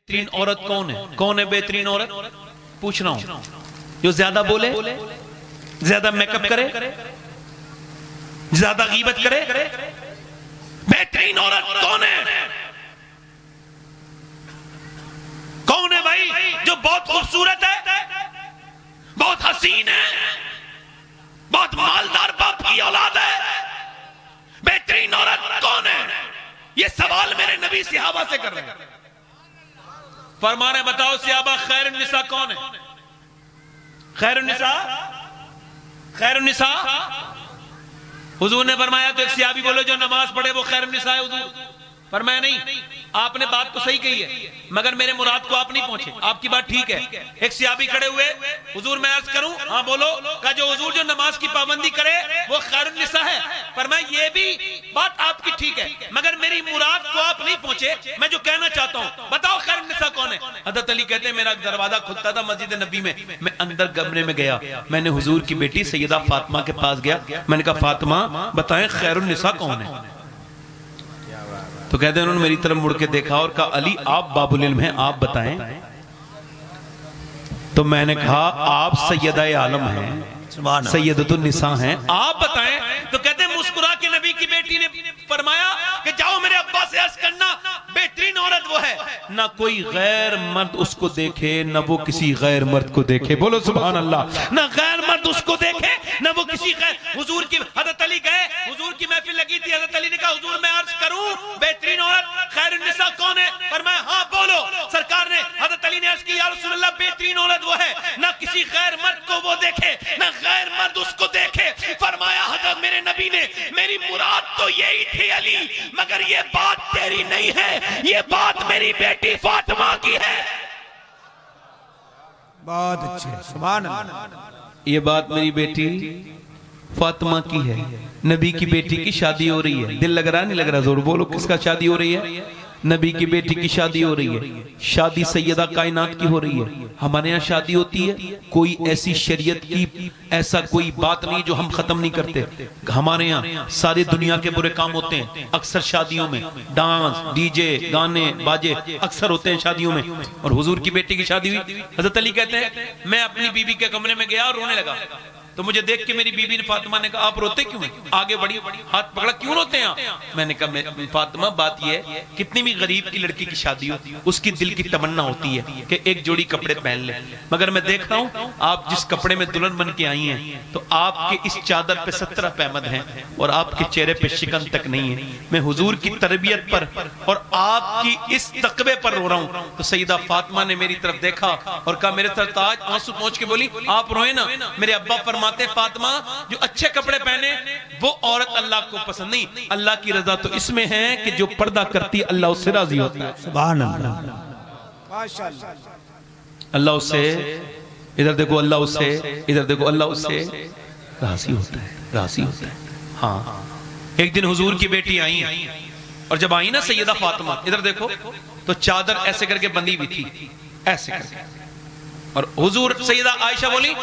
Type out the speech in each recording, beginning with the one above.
बेहतरीन औरत कौन है बेहतरीन औरत? पूछ रहा हूं। जो ज्यादा बोले, ज्यादा मेकअप करे, ज्यादा गीबत करे। बेहतरीन औरत कौन है? कौन है भाई? जो बहुत खूबसूरत है, बहुत हसीन है, बहुत मालदार बाप की औलाद है। बेहतरीन औरत कौन है? ये सवाल मेरे नबी सहाबा से कर रहे हैं। फरमाने बताओ सहाबा, खैरुन निसा कौन है? खैरुन निसा, खैरुन निसा। हुजूर ने फरमाया तो एक सहाबी बोलो जो नमाज पढ़े वो खैरुन निसा है हुजूर। फरमाया नहीं, आपने बात तो सही कही है मगर मेरे मुराद को आप नहीं पहुंचे। आपकी बात ठीक है। एक सहाबी खड़े हुए, हुजूर मैं अर्ज करूं? हाँ बोलो। कहा जो हुजूर जो नमाज की पाबंदी करे वो खैरुन निसा है। फरमाया ये भी बात आपकी ठीक है मगर मेरी मुराद को आप नहीं पहुंचे। मैं जो कहना चाहता हूं बताओ खैरुन निसा कौन है? हज़रत अली कहते हैं मेरा दरवाजा खुलता था मस्जिद नबी में, मैं अंदर कमरे में गया, मैंने हुजूर की बेटी सैयदा फातिमा के पास गया, मैंने कहा फातिमा बताएं खैरुन निसा कौन है? तो कहते हैं उन्होंने मेरी तरफ मुड़ के देखा और कहा अली आप बाबुल इल्म हैं, आप बताएं। तो मैंने कहा आप सैयदा आलम हैं, सैयदतुन निसा हैं, आप बताएं। तो कहते हैं मुस्कुरा के नबी की बेटी ने फरमाया कि जाओ मेरे अब्बा से अर्ज करना बेहतरीन औरत वो है ना कोई गैर मर्द उसको देखे ना वो किसी गैर मर्द को देखे। बोलो सुभान अल्लाह। ना गैर मर्द उसको देखे ना वो किसी गैर। हुजूर की हज़रत अली गए, हुजूर की महफिल लगी थी, हज़रत अली ने कहा हुजूर मैं अर्ज करूं बेहतरीन औरत खैरुन निसा कौन है? फरमाया हाँ बोलो। सरकार ने हज़रत अली ने अर्ज की या रसूलल्लाह बेहतरीन औरत वो है ना किसी गैर मर्द को वो देखे ना गैर मर्द उसको देखे। फरमाया हज़रत मेरे नबी ने मेरी मुराद तो यही थी अली मगर ये बात तेरी नहीं है, ये बात मेरी बेटी फातिमा की है। बहुत अच्छे, सुभान अल्लाह। ये बात मेरी बेटी फातिमा की है। नबी की बेटी की शादी हो रही है। दिल लग रहा नहीं लग रहा? जोर बोलो। किसका शादी हो रही है? नबी की बेटी की शादी हो रही है। शादी सैयदा कायनात की हो रही है। हमारे यहाँ शादी होती है, कोई ऐसी शरीयत की ऐसा कोई बात नहीं जो हम खत्म नहीं करते। हमारे यहाँ सारी दुनिया के बुरे काम होते हैं। अक्सर शादियों में डांस, डीजे, गाने, बाजे अक्सर होते हैं शादियों में। और हुजूर की बेटी की शादी हुई। हज़रत अली कहते हैं मैं अपनी बीबी के कमरे में गया और रोने लगा। तो मुझे देख के मेरी बीबी ने फातिमा ने कहा आप रोते क्यों हैं? आगे बढ़ी, हाथ पकड़ा, क्यों रोते हैं आप? मैंने कहा फातिमा बात यह है कितनी भी गरीब की लड़की की शादी हो उसकी दिल की तमन्ना होती है कि एक जोड़ी कपड़े पहन ले। मगर मैं देख रहा हूँ आप जिस कपड़े में दुल्हन बन के आई हैं तो आपके इस चादर पे 17 पैमद हैं और आपके चेहरे पे शिकन तक नहीं है। मैं हुजूर की तरबियत पर और आपकी इस तकबे पर रो रहा हूँ। तो सैयदा फातिमा ने मेरी तरफ देखा और कहा मेरे तरफ ताज आंसू पहुंच के बोली आप रोए ना। मेरे अब्बा फरमाते फातिमा जो अच्छे कपड़े पहने वो औरत अल्लाह को पसंद नहीं, अल्लाह की रजा तो इसमें है कि जो पर्दा करती है अल्लाह उससे राजी होता है। सुभान अल्लाह, माशाअल्लाह। अल्लाह उससे, इधर देखो अल्लाह उससे, इधर देखो अल्लाह उससे राजी होता है, राजी होता है। हाँ एक दिन हुजूर की बेटी आई और जब आई ना सैयदा फातिमा, इधर देखो तो चादर ऐसे करके बंधी हुई थी, ऐसे करके। और हुजूर सैयदा आयशा बोली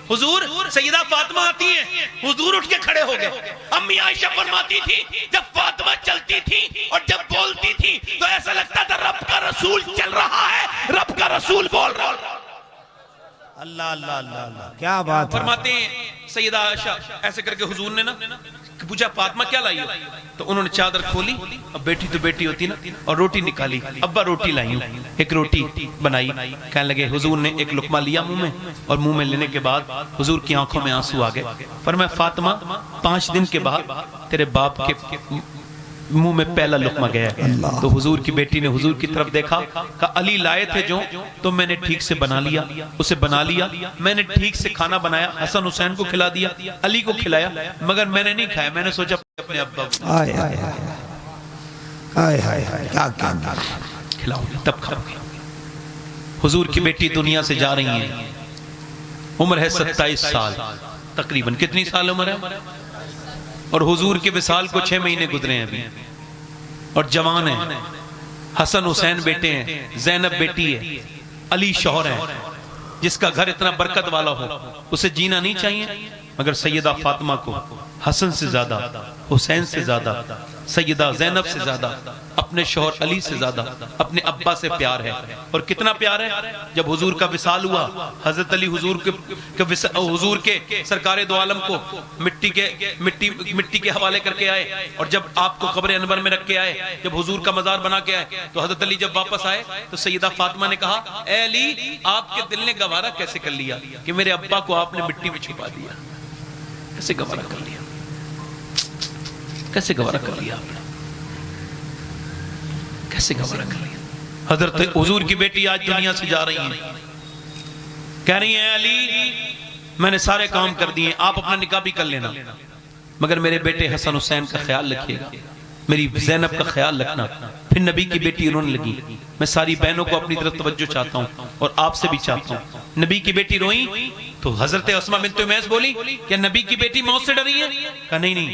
हुजूर सैयदा फातिमा आती है। हुजूर उठ के खड़े हो गए। अम्मी आयशा फरमाती थी जब फातिमा चलती थी और जब बोलती थी तो ऐसा लगता था रब का रसूल चल रहा है, रब का रसूल बोल रहा है। अल्लाह अल्लाह अल्लाह अल्लाह, क्या बात है। फरमाते हैं सैयदा आयशा ऐसे करके हुजूर ने ना पूछा फातिमा क्या लाई हो? तो उन्होंने चादर खोली, अब बेटी तो बेटी होती ना, और रोटी निकाली। अब्बा रोटी लाई हूं, एक रोटी बनाई। कहने लगे हुजूर ने एक लुकमा लिया मुंह में और मुंह में लेने के बाद हुजूर की आंखों में आंसू आ गए। पर मैं फातिमा 5 दिन के बाद तेरे बाप के मुंह में पहला लुकमा गया। तो हुजूर की बेटी ने हुजूर की तरफ देखा, कहा अली लाए थे जो तो मैंने ठीक से बना लिया, उसे बना लिया। मैंने ठीक से खाना बनाया, हसन हुसैन को खिला दिया, अली को खिलाया, मगर मैंने नहीं खाया। मैंने सोचा अपने अब्बा को हाय हाय हाय हाय हाय, क्या क्या खिलाऊंगी तब खाऊंगी। हुजूर की बेटी दुनिया से जा रही है, उम्र है 27 साल तकरीबन। कितनी साल उम्र है? और हुजूर के विसाल को 6 महीने गुजरे हैं अभी, और जवान है। हसन हुसैन बेटे हैं, ज़ैनब बेटी है, अली शौहर है। जिसका घर इतना बरकत वाला हो उसे जीना नहीं चाहिए? मगर सैयदा फातिमा को हसन से ज्यादा, हुसैन से ज्यादा, सैयदा ज़ैनब से ज्यादा, अपने शौहर अली से ज्यादा अपने अब्बा से प्यार है। और कितना प्यार है, जब हुजूर का विसाल हुआ, हजरत अली हुजूर के सरकारे दो आलम को मिट्टी के हवाले करके आए, और जब आपको कब्र अनवर में रख के आए, जब हुजूर का मजार बना के आए, तो हजरत अली जब वापस आए तो सैयदा फातिमा ने कहा, ए अली, आपके दिल ने गवारा कैसे कर लिया कि मेरे अब्बा को आपने मिट्टी में छुपा दिया? कैसे गवारा कर लिया, कैसे गवारा कर लिया आपने, कैसे गवारा कर लिया? हजरत हुजूर की बेटी आज दुनिया से जा रही है, कह रही है अली मैंने सारे काम कर दिए, आप अपना निकाह भी कर लेना, मगर मेरे बेटे हसन हुसैन का ख्याल रखिएगा, मेरी ज़ैनब का ख्याल रखना। फिर नबी की बेटी रोने लगी। मैं सारी बहनों को अपनी तरफ तवज्जो चाहता हूँ और आपसे भी चाहता हूँ। नबी की बेटी रोई तो हजरत अस्मा बिन्त उमैस बोली, क्या नबी की बेटी मौत से डरी है? कहा नहीं।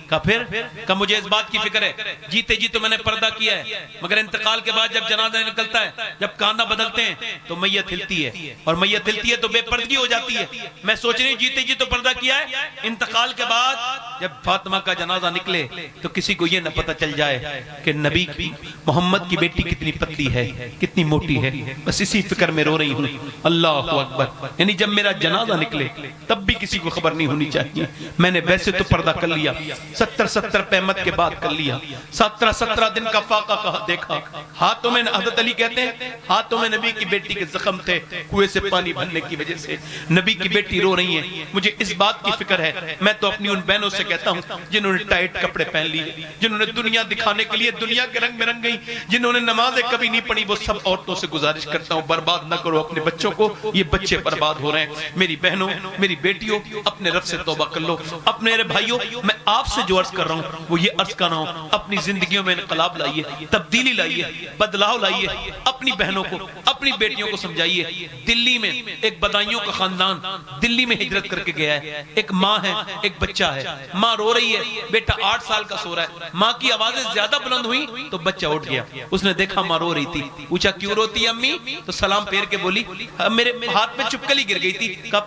कहा फिर? कहा मुझे इस बात की फिक्र है, जीते जी तो मैंने पर्दा किया है, मगर इंतकाल के बाद जब जनाजा निकलता है, जब कांधा बदलते हैं तो मैयत हिलती है, और मैयत हिलती है तो बेपर्दगी हो जाती है। मैं सोच रही हूँ जीते जी तो पर्दा किया है, इंतकाल के बाद जब फातिमा का जनाजा निकले तो किसी को ये न पता चल जाए कि नबी की मोहम्मद की बेटी कितनी पतली है, कितनी मोटी है। बस इसी फिक्र में रो रही हूँ। अल्लाह अकबर। यानी जब मेरा जनाजा निकले तब भी किसी को खबर नहीं होनी चाहिए। मैंने वैसे तो पर्दा कर लिया, 70 पैमत के बाद कर लिया, 17 दिन का फाका देखा। हाथों में, हज़रत अली कहते हैं हाथों में नबी की बेटी के जख्म थे कुएं से पानी भरने की वजह से। नबी की बेटी रो रही है, मुझे इस बात की फिक्र है। मैं तो अपनी उन बहनों से कहता हूँ जिन्होंने टाइट कपड़े पहन लिए, जिन्होंने दुनिया दिखाने के लिए दुनिया के रंग में रंग गई, जिन्होंने नमाजें कभी नहीं पढ़ी, वो सब औरतों से गुजारिश करता हूँ बर्बाद ना करो अपने बच्चों को, ये बच्चे बर्बाद हो रहे हैं। मेरी बहनों, मेरी बेटियों, अपने रब से तौबा कर लो। अपने मेरे भाइयों, मैं आपसे जो अर्ज कर रहा हूँ वो ये अर्ज कर रहा हूँ, अपनी जिंदगियों में इनकलाब लाइए, तब्दीली लाइए, बदलाव लाइए। अपनी बहनों को, अपनी बेटियों को समझाइए। दिल्ली में एक बदायूं का खानदान दिल्ली में हिजरत करके गया है। एक माँ है, एक बच्चा है। माँ रो रही है, बेटा 8 साल का सो रहा है। माँ की आवाजें ज्यादा बुलंद हुई तो बच्चा उठ गया। उसने देखा माँ रो रही थी, पूछा क्यों रोती है अम्मी? तो सलाम फेर के बोली मेरे हाथ में चुपकली गिर गई थी। कहा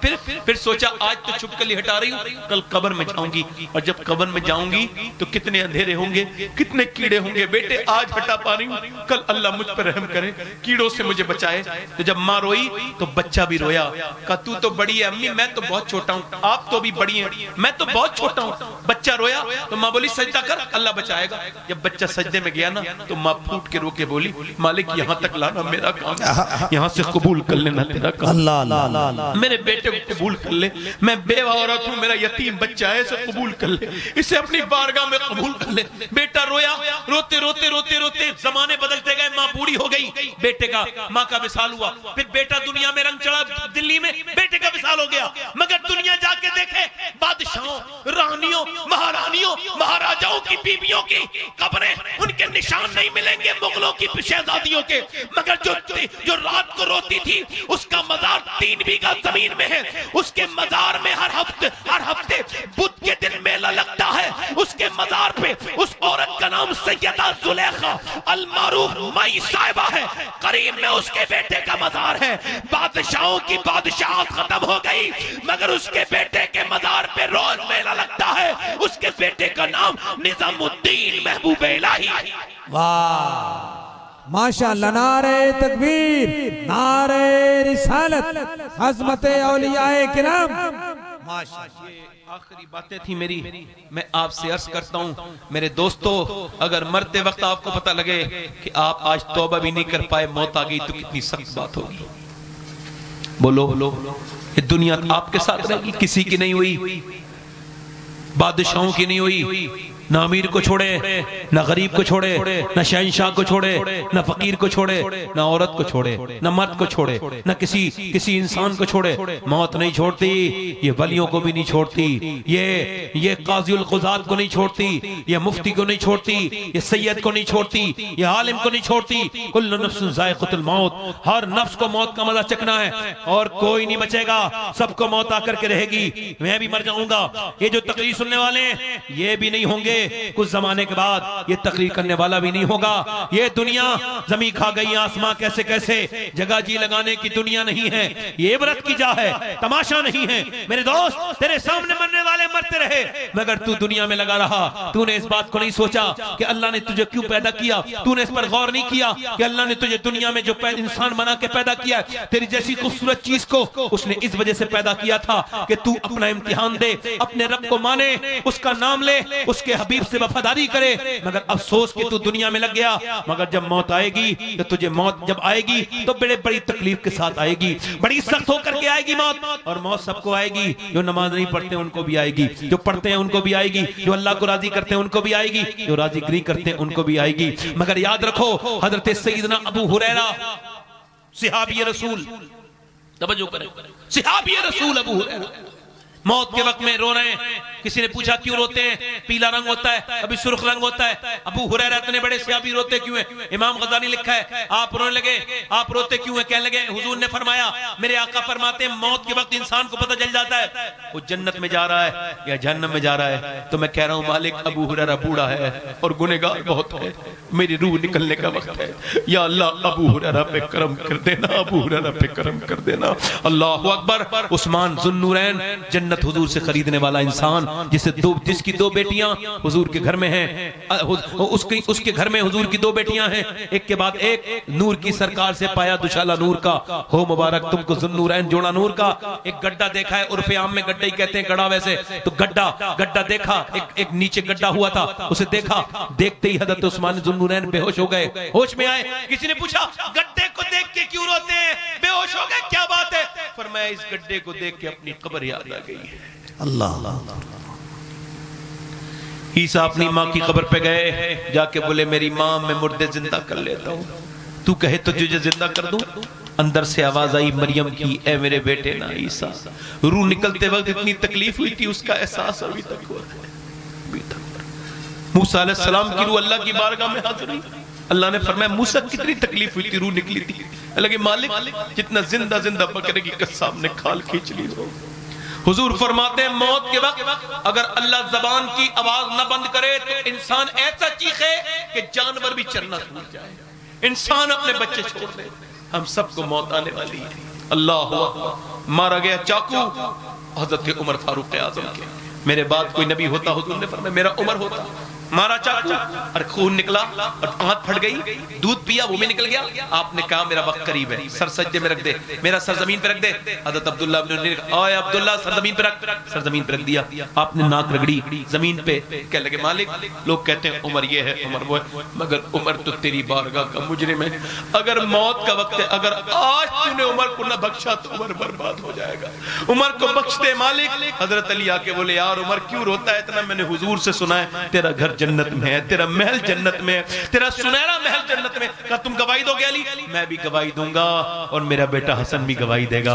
फिर सोचा आज तो चुपकली हटा रही हूँ, कल कब्र में जाऊंगी, और जब कब्र में जाऊंगी तो कितने अंधेरे होंगे, कितने कीड़े होंगे। बेटे आज हटा पा रही हूँ, कल अल्लाह मुझ पर रहम करे, कीड़ों से मुझे बचाए। तो जब माँ रोई तो बच्चा भी रोया। कहा तू तो बड़ी है अम्मी, मैं तो बहुत छोटा हूँ, आप तो भी बड़ी हैं, मैं तो बहुत छोटा हूँ। बच्चा रोया तो माँ बोली सजदा कर, अल्लाह बचाएगा। जब बच्चा सजदे में गया ना तो माँ फूट के रो के बोली मालिक यहाँ तक लाना मेरा काम, यहाँ से कबूल कर लेना तेरा काम, अल्लाह मेरे बेटे को कबूल कर ले। मैं बेवा औरत हूँ, मेरा यतीम बच्चा है, इसे कबूल कर ले, इसे अपनी बारगाह में कबूल कर ले। बेटा रोया, रोते रोते रोते रोते जमाने बदलते गए, माँ बूढ़ी हो गई, बेटे का, माँ का विसाल हुआ। फिर बेटा दुनिया में रंग चढ़ा, दिल्ली में बेटे का विसाल हो गया। मगर दुनिया जाके देखे बादशाहों, रानियों, महारानियों, महाराजाओं की बीवियों की कब्रें, उनके निशान नहीं मिलेंगे, मुगलों की शहजादियों के। मगर जो रात को रोती थी उसका मजार 3 बीघा जमीन में है। उसके मजार में हर हफ्ते बुध के दिन मेला लगता है। उसके मजार पे उस औरत का नाम सैयदा जुलेखा अल मारूफ माई साहिबा है। करीब में उसके बेटे का मजार है। बादशाहों की बादशाहत खत्म हो गई, मगर उसके बेटे के मजार पे रोज मेला लगता है। उसके बेटे का नाम निजामुद्दीन महबूब इलाही। वाह माशाअल्लाह, नारे तकबीर, नारे रिसालत, अज़मत औलियाए किराम। माशाअल्लाह। आखिरी बातें थी मेरी, मैं आपसे अर्ज करता हूँ मेरे दोस्तों, अगर मरते वक्त आपको पता लगे कि आप आज तौबा भी नहीं कर पाए, मौत आ गई, तो कितनी सख्त बात होगी। बोलो ये दुनिया आपके साथ रहेगी, किसी की नहीं हुई, बादशाहों की नहीं हुई। ना अमीर को छोड़े, ना गरीब को छोड़े, ना शहंशाह को छोड़े, ना फकीर को छोड़े, ना औरत को छोड़े, ना मर्द को छोड़े, ना किसी इंसान को छोड़े। मौत नहीं छोड़ती, ये वलियों को भी नहीं छोड़ती, ये काज़िउल क़ुज़ात को नहीं छोड़ती, ये मुफ्ती को नहीं छोड़ती, ये सैयद को नहीं छोड़ती, ये आलिम को नहीं छोड़ती। कुल्लु नफ्सिन ज़ाइक़तुल मौत, हर नफ्स को मौत का मजा चखना है और कोई नहीं बचेगा, सबको मौत आकर के रहेगी। मैं भी मर जाऊंगा, ये जो तकरीर सुनने वाले हैं ये भी नहीं होंगे, होंगे, कुछ जमाने के बाद ये तकरीर करने वाला भी नहीं होगा। ये दुनिया जमी खा गई, आसमां कैसे कैसे, जगह जी लगाने की दुनिया नहीं है, ये इबरत की जा है, तमाशा नहीं है। मेरे दोस्त, तेरे सामने मरने वाले मरते रहे, मगर तू दुनिया में लगा रहा। तूने इस बात को नहीं सोचा कि अल्लाह ने तुझे क्यों पैदा किया। तूने इस पर गौर नहीं किया कि अल्लाह ने तुझे दुनिया में जो इंसान बना के पैदा किया, तेरी जैसी खूबसूरत चीज को उसने इस वजह से पैदा किया था कि तू अपना इम्तिहान दे, अपने रब को माने, उसका नाम ले, उसके हबीब से वफादारी करे। मगर अफसोस कि तू दुनिया में लग गया। मगर जब मौत आएगी तो तुझे मौत जब आएगी तो बड़े बड़ी तकलीफ के साथ आएगी, बड़ी सख्त होकर के आएगी मौत। और मौत सबको आएगी, जो नमाज नहीं पढ़ते उनको भी आएगी, जो पढ़ते हैं उनको भी आएगी, जो अल्लाह को राजी करते हैं उनको भी आएगी, जो राजीगिरी करते हैं उनको भी आएगी। मगर याद रखो, हजरत सैयदना अबू हुरैरा सहाबी रसूल, तवज्जो करें, सहाबी रसूल अबू हुरैरा मौत के वक्त में रो रहे हैं। किसी ने पूछा क्यों रोते हैं? पीला रंग होता है, अभी सुर्ख रंग होता है। अबू हुरैरा इतने बड़े सहाबी रोते क्यों हैं? इमाम गज़ाली लिखा है, आप रोने लगे, आप रोते क्यों हैं? कहने लगे, हुजूर ने फरमाया, मेरे आका फरमाते हैं मौत के वक्त इंसान को पता चल जाता है वो जन्नत में जा रहा है या जहन्नम में जा रहा है। तो मैं कह रहा हूं मालिक, अबू हुरैरा बूढ़ा है और गुनहगार बहुत है, मेरी रूह निकलने का वक्त है, या अल्लाह अबू हुरैरा पे करम कर देना, अबू हुरैरा पे करम कर देना। अल्लाहु अकबर। उस्मान ज़ुन्नूरैन, जन्नत हुजूर से खरीदने वाला इंसान, जिसकी दो बेटियां हुजूर के घर में हैं, उसके घर में हुजूर की दो बेटियां हैं, एक के बाद एक, नूर की सरकार से पाया दुशाला नूर का, हो मुबारक तुमको ज़ुन्नूरैन जोड़ा नूर का। एक गड्ढा देखा है, उर्फे आम में गड्ढा ही कहते हैं, गड़ा वैसे तो गड्ढा देखा, एक नीचे गड्ढा हुआ था, उसे देखा, देखते ही हजरत उस्मान ज़ुन्नूरैन बेहोश हो गए, होश में आए। किसी ने पूछा, गड्ढे को देख के क्यों रोते हैं, बेहोश हो गए, क्या बात है? फरमाया, इस गड्ढे को देख के अपनी कब्र याद आ गई है। अल्लाह। ईसा अपनी माँ की कब्र पे गए, जाके बोले, मेरी माँ, मैं मुर्दे जिंदा कर लेता हूँ, तू कहे तो तुझे जिंदा कर दूं। अंदर से आवाज आई मरियम की, ए मेरे बेटे ना ईसा। रूह निकलते वक्त इतनी तकलीफ हुई थी, उसका एहसास अभी तक हुआ है। मूसा अलैहिस्सलाम की रूह अल्लाह की बारगाह में हाजिर हुई। अल्लाह ने फरमाया, मूसा कितनी तकलीफ हुई थी, रूह निकली थी। लगे मालिक, जितना जिंदा जिंदा बकरे की कस्साब ने खाल खींच ली हो। हुजूर फरमाते हैं, मौत के वक्त अगर अल्लाह जबान की आवाज न बंद करे तो इंसान ऐसा चीखे कि जानवर भी चलना छूट जाए, इंसान अपने बच्चे छोड़ दे। हम सबको मौत आने वाली है। अल्लाह अकबर। मारा गया चाकू हजरत उमर फारूक आजम के। मेरे बाद कोई नबी होता, हुजूर ने फरमाया मेरा उमर होता। मारा चाकू और खून निकला और आंख फट गई, दूध पिया वो भी निकल गया। आपने कहा मेरा वक्त करीब है, सर सज्जे में रख दे, मेरा सर जमीन पे रख दे। हजरत अब्दुल्ला ओए अब्दुल्ला सर जमीन पे रख, सर जमीन पे रख दिया। आपने नाक रगड़ी जमीन पे, कह लगे मालिक, लोग कहते हैं उमर ये है उमर वो है, मगर उमर तो तेरी बारगाह का मुजरिम है। अगर मौत का वक्त है, अगर आज तूने उमर को न बख्शा तो उमर बर्बाद हो जाएगा। उमर को बख्श दे मालिक। हजरत अली आके बोले, यार उमर क्यों रोता है इतना? मैंने हुजूर से सुना है तेरा घर जन्नत में है, तेरा महल जन्नत में है, तेरा सुनहरा महल जन्नत में। क्या तुम गवाही दोगे अली? मैं भी गवाही दूंगा और मेरा बेटा हसन भी गवाही देगा।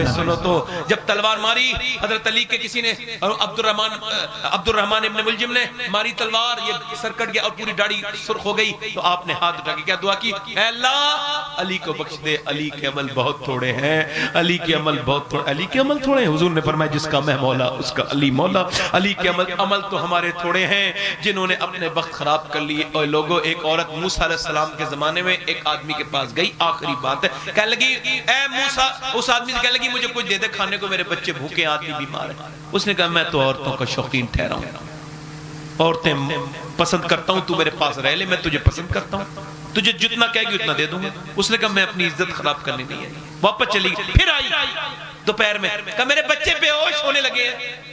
सुनो तो, जब तलवार मारी हजरत अली के किसी ने, अब्दुर्रहमान इब्न मुलजिम ने मारी तलवार, ये सर कट गया और पूरी दाढ़ी सुर्ख हो गई। तो आपने हाथ उठा के क्या दुआ की? अल्लाह अली को बख्श दे, अली के अमल बहुत थोड़े हैं, अली के अमल बहुत थोड़े, अली के अमल थोड़े हैं। हुजूर ने फरमाया, जिसका मैं मौला उसका अली मौला। अली के अमल तो हमारे थोड़े हैं, जिन्होंने अपने वक्त खराब कर लिए। और लोगों, एक औरत मूसा अलैहिस्सलाम के जमाने में एक आदमी के पास गई, आखिरी बात है, कहने लगी, ए मूसा, उस आदमी से कहने लगी, मुझे कुछ दे दे खाने को, मेरे बच्चे भूखे, आदमी बीमार है। उसने कहा, मैं तो औरतों का शौकीन ठहरा हूं, औरतें पसंद करता हूं, तू मेरे पास रह ले, मैं तुझे पसंद करता हूं, तुझे जितना कहेगी उतना दे दूंगा। उसने कहा, मैं अपनी इज्जत खराब करनी नहीं है। वापस चली गई, फिर आई दोपहर में, कहा मेरे बच्चे बेहोश होने लगे हैं,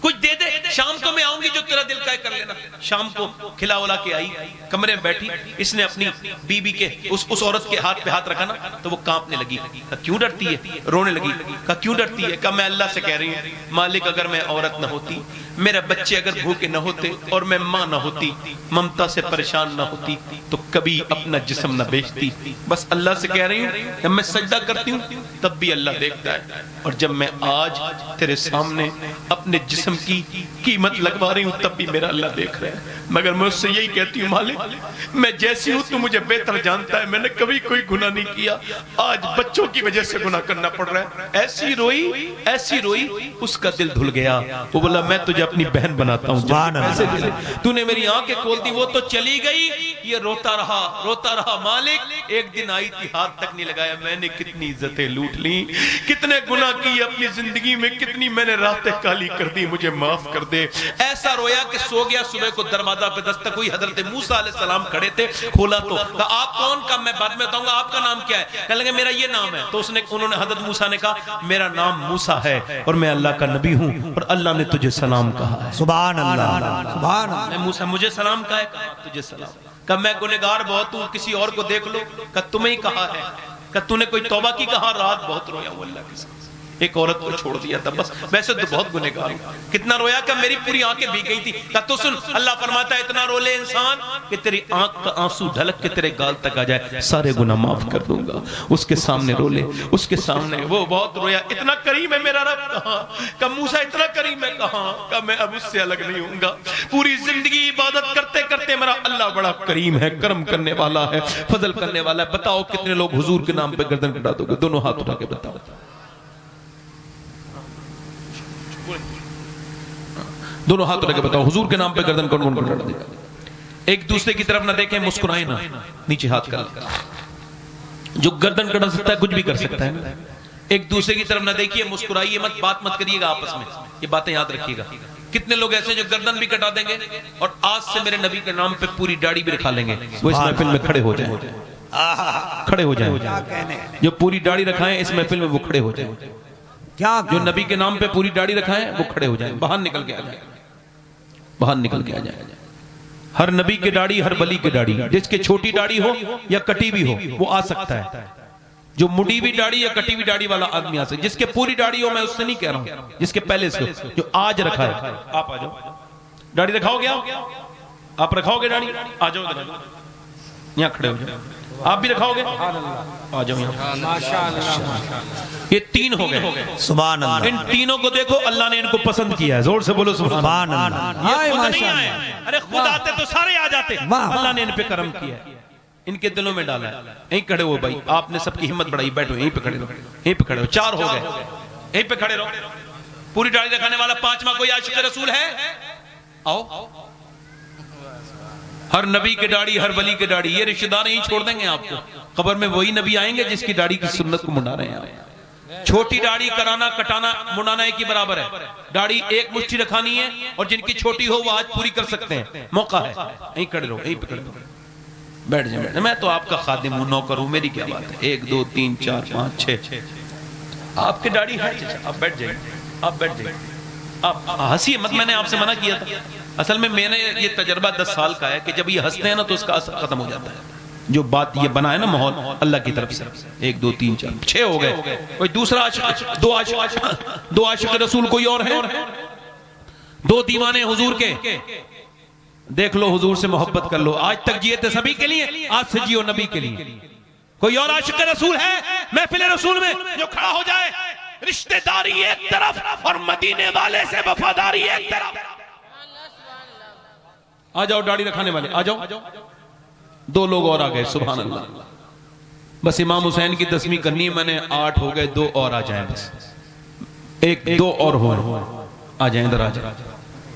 कुछ दे दे, शाम को मैं आऊंगी, जो तेरा दिल का कर लेना। शाम को खिला उला के आई, कमरे में बैठी, इसने अपनी बीबी के उस औरत के हाथ पे हाथ रखा ना, तो वो कांपने लगी। कहा क्यों डरती है? रोने लगी। कहा क्यों डरती है? कहा मैं अल्लाह से कह रही हूँ, मालिक अगर मैं औरत न होती, मेरे बच्चे अगर भूखे न होते और मैं माँ न होती, ममता से परेशान न होती, तो कभी अपना जिस्म न बेचती। बस अल्लाह से कह रही हूँ, जब मैं सजदा करती हूँ तब भी अल्लाह देखता है, और जब मैं आज तेरे सामने अपने जिस्म जिस्म की कीमत लगवा रही हूँ तब भी मेरा अल्लाह देख रहा है, मगर मैं उससे यही कहती हूँ मालिक मैं जैसी हूँ तू मुझे बेहतर जानता है, मैंने कभी कोई गुनाह नहीं किया, आज बच्चों की वजह से गुनाह करना पड़ रहा है। ऐसी रोई उसका दिल धुल गया। वो बोला मैं तुझे अपनी बहन बनाता हूँ, तूने मेरी आंखें खोल दी, वो तो चली गई, ये रोता रहा मालिक। एक दिन आई थी, हाथ तक नहीं लगाया, मैंने कितनी इज्जतें लूट ली, कितने गुनाह किए अपनी जिंदगी में, कितनी मैंने रातें काली कर दी, मुझे माफ कर दे। ऐसा रोया कि सो गया। सुबह को दरवाजा पे दस्तक हुई, हजरत मूसा अलैहिस्सलाम खड़े थे, खोला तो आप कौन? का मैं बाद में बताऊंगा, आपका नाम क्या है? कहने लगे मेरा ये नाम है। तो उन्होंने हजरत मूसा ने कहा मेरा नाम मूसा है और मैं अल्लाह का नबी हूँ और अल्लाह ने तुझे सलाम कहा है। सुभान अल्लाह, सुभान अल्लाह। मूसा मुझे सलाम कहा है, कहा तुझे सलाम, कहा मैं गुनहगार बहुत हूँ, किसी और को देख लो, कहा तुम्हें ही कहा है, कहा तूने कोई तौबा की? कहा रात बहुत रोया हूँ अल्लाह के साथ, एक औरत को छोड़ दिया था बस, वैसे तो बहुत गुनहगार हूं। कितना रोया कि मेरी पूरी आंखें भीग गई थी। कहा तो सुन, अल्लाह फरमाता है इतना रो ले इंसान कि तेरी आंख का आंसू ढलक के तेरे गाल तक आ जाए, सारे गुनाह माफ कर दूंगा। उसके सामने रो ले, उसके सामने। वो बहुत रोया, इतना करीम है मेरा रब, कहा मूसा इतना करीम है, कहा मैं अब उससे अलग नहीं होऊंगा। पूरी जिंदगी इबादत करते करते मेरा अल्लाह बड़ा करीम है, कर्म करने वाला है, फजल करने वाला है। बताओ कितने लोग हुजूर के नाम पे गर्दन कटा दोगे? दोनों हाथ उठा के बताओ, दोनों हाथ उठा के बताओ, हुजूर के नाम पे गर्दन कौन कौन कटा देगा? एक दूसरे की तरफ ना देखें, मुस्कुराए ना, नीचे हाथ कर। जो गर्दन कटा सकता है कुछ भी कर सकता है। एक दूसरे की तरफ ना देखिए, मुस्कुराइए मत, बात मत करिएगा आपस में, ये बातें याद रखिएगा। कितने लोग ऐसे जो गर्दन भी कटा देंगे और आज से मेरे नबी के नाम पे पूरी दाढ़ी भी रखा लेंगे, वो इस महफिल में खड़े हो जाए, खड़े हो जाए। जो पूरी दाढ़ी रखाएं इस महफिल में वो खड़े हो जाए। क्या जो नबी के नाम पे पूरी दाढ़ी रखाएं वो खड़े हो जाए, बाहर निकल के आ जाए, बाहर निकल के आ जाए। हर नबी की दाढ़ी, हर वली की दाढ़ी, जिसके छोटी दाढ़ी हो या कटी भी हो वो आ सकता है। जो मुड़ी हुई दाढ़ी या कटी हुई दाढ़ी वाला आदमी आ सकता है। जिसके पूरी दाढ़ी हो, मैं उससे नहीं कह रहा हूं, जिसके पहले से हो, जो आज रखा है। आप आ जाओ, दाढ़ी रखाओगे आप रखाओगे दाढ़ी? आ जाओ, यहाँ खड़े हो जाओ। आप भी रखाओगे? आ जाओ ये तीन हो गए। सुभान अल्लाह। इन तीनों को देखो, अल्लाह ने इनको पसंद किया है। जोर से बोलो सुभान अल्लाह। ये खुद नहीं आए, अरे खुद आते तो सारे आ जाते, अल्लाह ने इन पे करम किया है, इनके दिलों में डाला है। यहीं खड़े हो भाई, आपने सबकी हिम्मत बढ़ाई, बैठो यहीं पे खड़े रहो, यहीं पे खड़े हो। चार हो गए, यहीं पे खड़े रहो। पूरी दाढ़ी रखाने वाला पांचवा कोई आशिक रसूल है? आओ। हर नबी की दाढ़ी, हर वली की दाढ़ी, ये रिश्तेदार ही छोड़ देंगे आपको। कब्र में वही नबी आएंगे जिसकी दाढ़ी की सुन्नत को मुंडा रहे हैं। छोटी दाढ़ी कराना, कटाना, मुंडाना एक ही बराबर है। दाढ़ी एक मुट्ठी रखानी है और जिनकी छोटी हो वो आज पूरी कर सकते हैं, मौका है। यहीं खड़े रहो, यहीं पे खड़े रहो, बैठ जाए। मैं तो आपका खादिम हूं, नौकर हूं, मेरी क्या बात है? 1 2 3 4 5 6 आपकी दाढ़ी है, आप बैठ जाइए, आप बैठ जाइए, आप हंसिए मत, मैंने आपसे मना किया था। असल में मैंने ये तजर्बा 10 साल का है कि जब ये हंसते हैं ना तो उसका असर खत्म हो जाता है। जो बात ये बना है ना माहौल अल्लाह की तरफ से। 1 2 3 4 6 हो गए। कोई दूसरा आशिक, दो आशिक रसूल कोई और है? 2 दीवाने हुजूर के। देख लो, हुजूर से मोहब्बत कर लो। आज तक जिए थे सभी के लिए, आज से जियो नबी के लिए। कोई और आशिक रसूल है महफिल रसूल में जो खड़ा हो जाए? रिश्तेदारी एक तरफ और मदीने वाले से वफादारी एक तरफ। आ जाओ दाढ़ी रखाने वाले, आ जाओ। 2 लोग और आ गए, सुभान अल्लाह। बस इमाम हुसैन की 10वीं करनी है मैंने, 8 हो गए, 2 और आ जाए, बस 1 2 और हो, आ जाए, इधर आ जाए।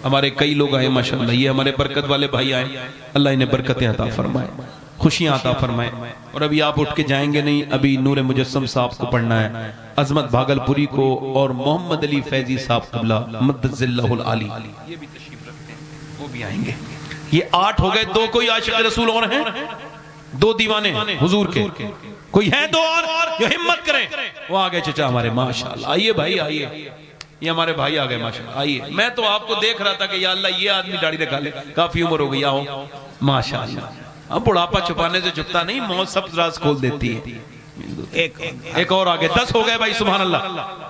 हमारे कई लोग आए माशाल्लाह, ये हमारे बरकत वाले भाई आए, अल्लाह इन्हें बरकतें अता फरमाए, खुशियां अता फरमाए। और अभी आप उठ के जाएंगे नहीं, अभी नूर मुजस्सम साहब को पढ़ना है, अजमत भागलपुरी को और मोहम्मद अली फैजी साहब क़िबला मद्दजिल्लाहुल आली, ये भी तशरीफ रखते हैं, वो भी आएंगे। ये 8 हो गए। 2 कोई आशिक रसूल और हैं, 2 दीवाने हुजूर के। कोई है 2 और जो हिम्मत करें? वो आ गए चचा हमारे, माशाल्लाह। आइए भाई, आइए, ये हमारे भाई आ गए माशाल्लाह। आइए, मैं तो आपको देख रहा था कि या अल्लाह ये आदमी दाढ़ी रखा ले, काफी उम्र हो गई, आओ माशाल्लाह। अब बुढ़ापा छुपाने से छुपता नहीं, मौत सब राज खोल देती है। एक और आगे, 10 हो गए भाई, सुभान अल्लाह।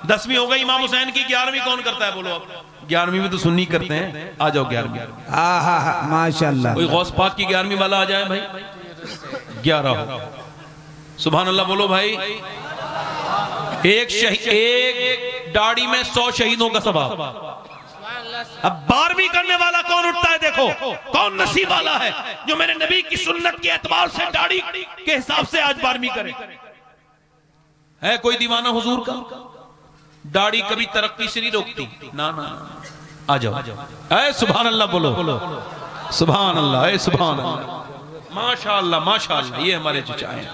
10वीं हो गई इमाम हुसैन की। 11वीं कौन करता है? बोलो आप। 11वीं में तो सुन्नी करते हैं, आ जाओ 11वीं। माशाल्लाह। कोई गौस पाक की 11वीं वाला आ जाए भाई। 11 हो, सुभान अल्लाह बोलो भाई। एक दाढ़ी में 100 शहीदों का सवाब। अब 12वीं करने वाला कौन उठता है? देखो कौन नसीब वाला है जो मेरे नबी की सुन्नत के एतबार से दाढ़ी के हिसाब से आज 12वीं करे। है कोई दीवाना हुजूर का? दाढ़ी कभी तरक्की से नहीं रोकती। ना ना, आ जाओ ऐ सुभान अल्लाह बोलो, सुभान अल्लाह, ऐ सुभान अल्लाह, माशाअल्लाह माशाअल्लाह। ये हमारे चचा हैं,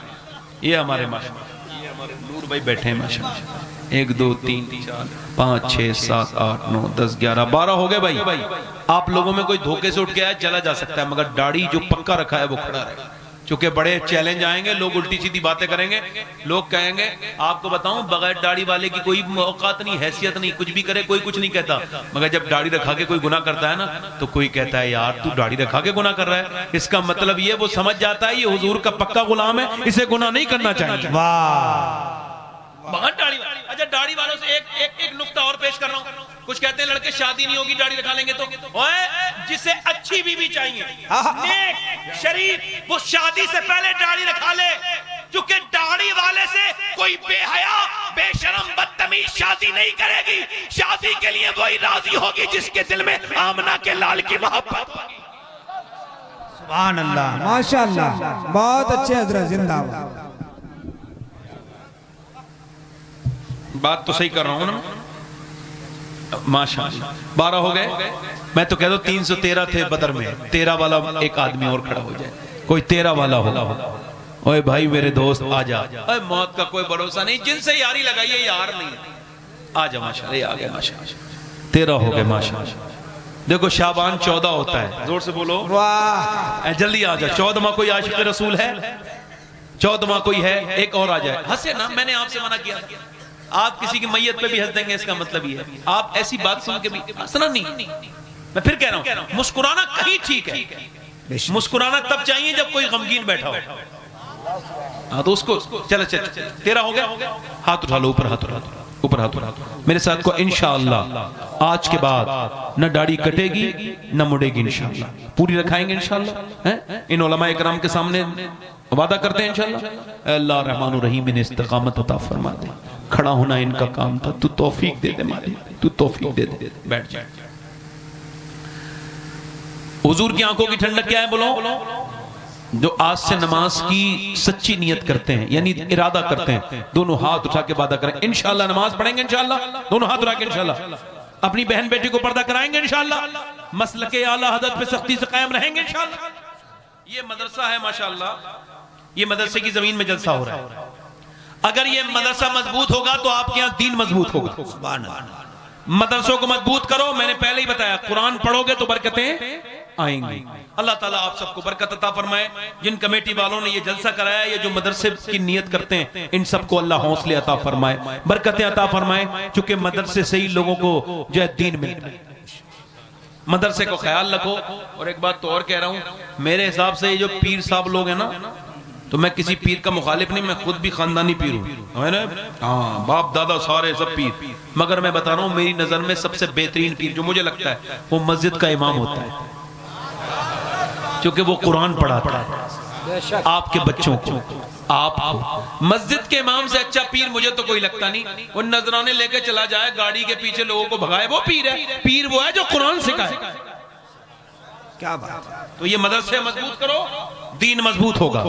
ये हमारे माशाअल्लाह, ये हमारे नूर भाई बैठे हैं माशाअल्लाह। 1 2 3 4 5 6 7 8 9 10 11 12 हो गए भाई। आप लोगों में कोई धोखे से उठ के आया चला जा सकता है, मगर दाढ़ी जो पक्का रखा है वो खड़ा रहे। क्योंकि बड़े चैलेंज आएंगे, लोग उल्टी सीधी बातें करेंगे, लोग कहेंगे आपको बताऊं बगैर दाढ़ी वाले की कोई औकात नहीं, हैसियत नहीं, कुछ भी करे कोई कुछ नहीं कहता, मगर जब दाढ़ी रखा के कोई गुनाह करता है ना तो कोई कहता है यार तू दाढ़ी रखा के गुनाह कर रहा है। इसका मतलब ये वो समझ जाता है ये हुजूर का पक्का गुलाम है, इसे गुनाह नहीं करना चाहिए। वाह बहुत दाढ़ी। अच्छा दाढ़ी वालों से एक नुक्ता और पेश कर रहा हूं। कुछ कहते हैं लड़के शादी नहीं होगी दाढ़ी रखा लेंगे तो, ओए जिसे अच्छी बीवी चाहिए, नेक शरीफ, वो शादी से पहले दाढ़ी रखा ले, क्योंकि दाढ़ी वाले से कोई बेहया बेशरम बदतमीज शादी नहीं करेगी। शादी के लिए वही राजी होगी जिसके दिल में आमना के लाल की मोहब्बत होगी। सुभान अल्लाह, माशाअल्लाह, बहुत अच्छे हजरत, जिंदाबाद। बात तो सही कर रहा हूं ना, माशाअल्लाह। 12 हो गए। मैं तो कह दो 313 थे बदर में, 13 वाला एक आदमी और खड़ा हो जाए, कोई 13 वाला हो। ओए भाई मेरे दोस्त आ जा, मौत का कोई भरोसा नहीं, जिनसे यारी लगाइए यार नहीं, आ जा माशाअल्लाह, आ गए माशाअल्लाह। 13 हो गए माशाअल्लाह। देखो शाबान 14 होता है, जोर से बोलो वाह, जल्दी आ जा। 14वां कोई आशिक रसूल है? 14वां कोई है? एक और आ जाए। हंसे ना, मैंने आपसे मना किया। आप किसी की मैयत पे भी हंस देंगे, इसका मतलब ये है आप ऐसी बात सुन के भी हंसना नहीं। मैं फिर कह रहा हूं मुस्कुराना कहीं ठीक है, मुस्कुराना तब चाहिए जब कोई गमगीन बैठा हो। हाँ तो उसको चल 13 हो गया, हाथ उठा लो, ऊपर हाथ उठा, ऊपर हाथ उठा। मेरे साथ को इंशाअल्लाह आज के बाद न दाढ़ी कटेगी न मुड़ेगी, इंशाअल्लाह पूरी रखाएंगे इंशाअल्लाह। इन उलमाए इकराम के सामने वादा करते हैं इंशाअल्लाह। अल्लाह रहमान रहीम इन्हें इस्तिकामत अता फरमा दे। खड़ा होना इनका काम था, तू तौफीक दे दे मालिक, तू तौफीक दे दे। बैठ जाए। हुजूर की आंखों की ठंडक क्या है बोलो? जो आज से नमाज की सच्ची नियत करते हैं, यानी इरादा करते हैं, दोनों हाथ उठा के वादा करें इंशाअल्लाह नमाज पढ़ेंगे इंशाअल्लाह, दोनों हाथ उठा के इंशाअल्लाह अपनी बहन बेटी को पर्दा कराएंगे इंशाअल्लाह, मसलके आला हदरत पे सख्ती से कायम रहेंगे इंशाअल्लाह। ये मदरसा है माशाअल्लाह, ये मदरसे की जमीन में जलसा हो रहा है। अगर ये मदरसा मजबूत होगा तो आपके यहाँ दीन मजबूत होगा। सुभान अल्लाह। मदरसों को मजबूत करो, मैंने पहले ही बताया कुरान पढ़ोगे तो बरकतें आएंगी। अल्लाह ताला आप सबको बरकत अता फरमाए। जिन कमेटी वालों ने ये जलसा कराया, ये जो मदरसे की नियत करते हैं, इन सबको अल्लाह हौसले अता फरमाए, बरकतें अता फरमाए, क्योंकि मदरसे से ही लोगों को जो है दीन मिलता है। मदरसे को ख्याल रखो। और एक बात तो और कह रहा हूं, मेरे हिसाब से ये जो पीर साहब लोग हैं ना, तो मैं किसी पीर का मुखालिफ नहीं, मैं खुद भी खानदानी पीर हूं, है ना? हाँ, बाप दादा सारे सब पीर, मगर मैं बता रहा हूं मेरी नजर में सबसे बेहतरीन पीर जो मुझे लगता है वो मस्जिद का इमाम होता है, क्योंकि वो कुरान पढ़ाता है आपके बच्चों को, आपको। मस्जिद के इमाम से अच्छा पीर मुझे तो कोई लगता नहीं। वो नजराने लेके चला जाए, गाड़ी के पीछे लोगों को भगाए, वो पीर है। पीर वो है जो कुरान सिखाए। क्या बात है। तो ये मदरसे मजबूत करो, दीन मजबूत होगा।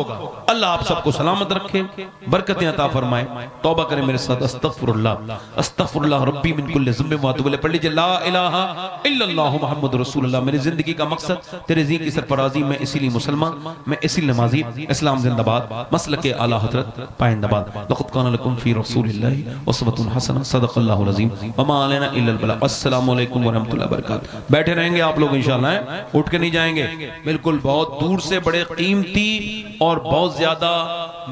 अल्लाह आप सबको सलामत रखे, बरकतें अता फरमाए। तौबा करें मेरे साथ, अस्तगफिरुल्लाह अस्तगफिरुल्लाह रब्बी मिन कुल्लि ज़म्बिन व अतूबु इलैह। पढ़ लीजिए ला इलाहा इल्लल्लाहु मुहम्मदुर रसूलुल्लाह। मेरी जिंदगी का मकसद तेरे ज़ी की सरफराजी, मैं इसीलिए मुसलमान, मैं इसीलिए नमाजी। इस्लाम जिंदाबाद, मसलके आला हज़रत पाइंदाबाद। लक़द काना लकुम फ़ी रसूलिल्लाहि उस्वतुन हसना, सदक़ल्लाहुल अज़ीम, व मा अलैना इल्लल बलाग। अस्सलामु अलैकुम व रहमतुल्लाहि व बरकातहू। बैठे रहेंगे आप लोग इंशाअल्लाह, उठ के नहीं जाएंगे बिल्कुल। बहुत दूर से बड़े कीमती और बहुत ज्यादा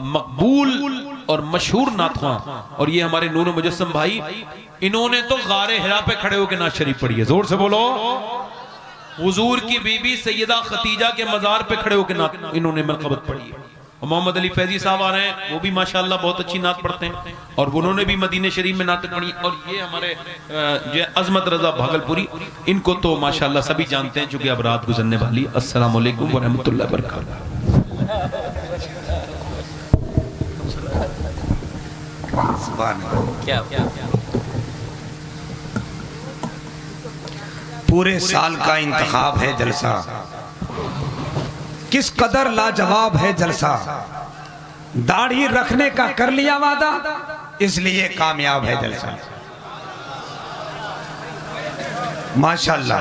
मकबूल और मशहूर नाथवा, और ये हमारे नूर मुजस्सम भाई, इन्होंने तो गारे हिरा पे खड़े होकर नात शरीफ पढ़ी है। जोर से बोलो। हुजूर की बीबी सैयदा खतीजा के मजार पे खड़े होकर नात इन्होंने मरकबत पढ़ी है। और मोहम्मद अली फैजी साहब आ रहे हैं, वो भी माशाअल्लाह बहुत अच्छी नात पढ़ते हैं, और उन्होंने भी मदीने शरीफ में नात पढ़ी। और ये हमारे जो अजमत रजा भागलपुरी, इनको तो माशाअल्लाह सभी जानते हैं, चूंकि अब रात गुजरने वाली। अस्सलामु अलैकुम व रहमतुल्लाहि व बरकातहू। सुभान अल्लाह। क्या पूरे साल का इंतखाब है जलसा, किस कदर लाजवाब है जलसा, दाढ़ी रखने का कर लिया वादा, इसलिए कामयाब है जलसा। माशाल्लाह।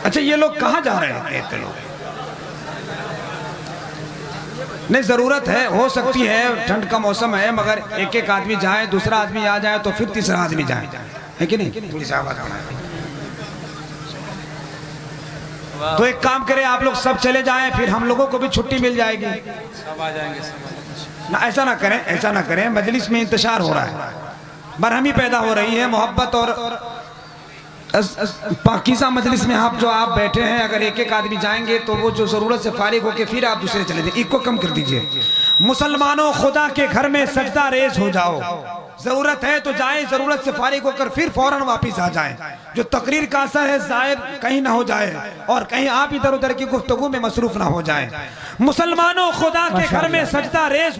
अच्छा, ये लोग कहाँ जा रहे हैं? इतने लोग नहीं, जरूरत है, हो सकती है, ठंड का मौसम है, मगर एक एक आदमी जाए, दूसरा आदमी आ जाए तो फिर तीसरा आदमी जाए, है कि नहीं? थोड़ी सी आवाज आना है। तो एक काम करें, आप लोग सब चले जाएं, फिर हम लोगों को भी छुट्टी मिल जाएगी। सब आ जाएंगे, ना ऐसा ना करें, ऐसा ना करें, मजलिस में इंतशार हो रहा है, बरहमी पैदा हो रही है, मोहब्बत और पाकीज़ा मजलिस में आप बैठे हैं, अगर एक एक आदमी जाएंगे तो वो जो जरूरत से फारिग होके फिर आप दूसरे चले जाए, इसको कम कर दीजिए। मुसलमानों, खुदा के घर में सजदा रेज हो जाओ, जरूरत है तो जाएं, जरूरत से फारिग होकर फिर फौरन वापस आ जाएं। जो तकरीर का असर है जाहिर कहीं ना हो जाए और कहीं आप इधर उधर की गुफ्तगू में मसरूफ ना हो जाएं। मुसलमानों, खुदा के घर में सजदा रेज